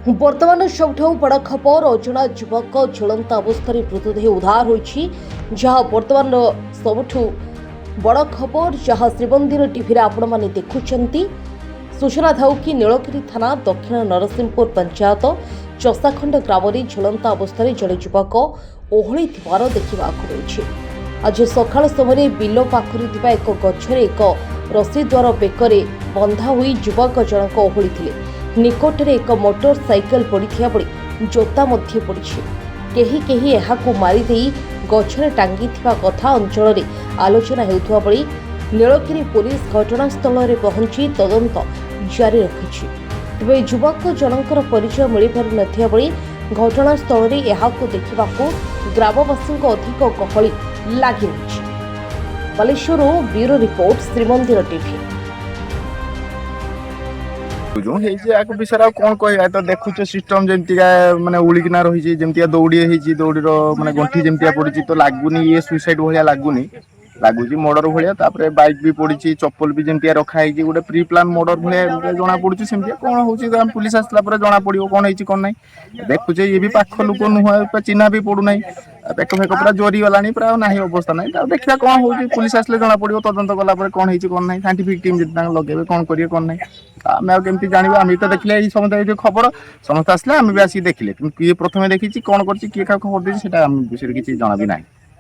ବର୍ତ୍ତମାନ ସବୁଠୁ ବଡ଼ ଖବର ଅଜଣା ଯୁବକ ଝୁଲନ୍ତା ଅବସ୍ଥାରେ ମୃତଦେହ ଉଦ୍ଧାର ହୋଇଛି। ଯାହା ବର୍ତ୍ତମାନର ସବୁଠୁ ବଡ଼ ଖବର, ଯାହା ଶ୍ରୀମନ୍ଦିର ଟିଭିରେ ଆପଣମାନେ ଦେଖୁଛନ୍ତି। ସୂଚନା ଥାଉ କି ନୀଳଗିରି ଥାନା ଦକ୍ଷିଣ ନରସିଂହପୁର ପଞ୍ଚାୟତ ଚଷାଖଣ୍ଡ ଗ୍ରାମରେ ଝୁଲନ୍ତା ଅବସ୍ଥାରେ ଜଣେ ଯୁବକ ଓହଳିଥିବାର ଦେଖିବାକୁ ମିଳିଛି। ଆଜି ସକାଳ ସମୟରେ ବିଲ ପାଖରେ ଥିବା ଏକ ଗଛରେ ଏକ ରସି ଦ୍ୱାର ବେକରେ ବନ୍ଧା ହୋଇ ଯୁବକ ଜଣକ ଓହଳିଥିଲେ। ନିକଟରେ ଏକ ମୋଟର ସାଇକେଲ ପଡ଼ିଥିବା ବେଳେ ଜୋତା ମଧ୍ୟ ପଡ଼ିଛି। କେହି କେହି ଏହାକୁ ମାରିଦେଇ ଗଛରେ ଟାଙ୍ଗିଥିବା କଥା ଅଞ୍ଚଳରେ ଆଲୋଚନା ହେଉଥିବା ବେଳେ ନୀଳଗିରି ପୁଲିସ ଘଟଣାସ୍ଥଳରେ ପହଞ୍ଚି ତଦନ୍ତ ଜାରି ରଖିଛି। ତେବେ ଯୁବକ ଜଣଙ୍କର ପରିଚୟ ମିଳିପାରୁନଥିବା ବେଳେ ଘଟଣାସ୍ଥଳରେ ଏହାକୁ ଦେଖିବାକୁ ଗ୍ରାମବାସୀଙ୍କ ଅଧିକ ଗହଳି ଲାଗି ରହିଛି। ବାଲେଶ୍ୱରରୁ ବ୍ୟୁରୋ ରିପୋର୍ଟ, ଶ୍ରୀମନ୍ଦିର ଟିଭି। विषय कौन कह तो देखुच सिस्टम जमी माने उड़ीकिना रही जमी दौड़ी होती दौड़ीर माने गंठी जमी पड़ी तो लगुनि ये सुइसाइड भाया लगुनि लगुच मर्डर भाया बैक भी पड़ी चप्पल भी जमी रखाई गोटे प्री प्लान मर्डर भाया जना पड़ी सेमती कौन हो पुलिस आसला जना पड़ो कौन है कौन ना देखुचे ये भी पाख लोक नुह चिन्ह भी पड़ूना पेक फेक पूरा जोरी गला पूरा ना अवस्था ना देखा कौन हो पुलिस आसले जना पड़ो तदंत कला कौन है कौन ना साइंटिफिक टीम जब लगे कौन करेंगे कौन ना आम आमती जानवा आम तो देखले समस्त खबर समस्त आसले आम भी आसिक देखले किए प्रथम देखी कौन कर खबर देती विषय किसी जना भी ना।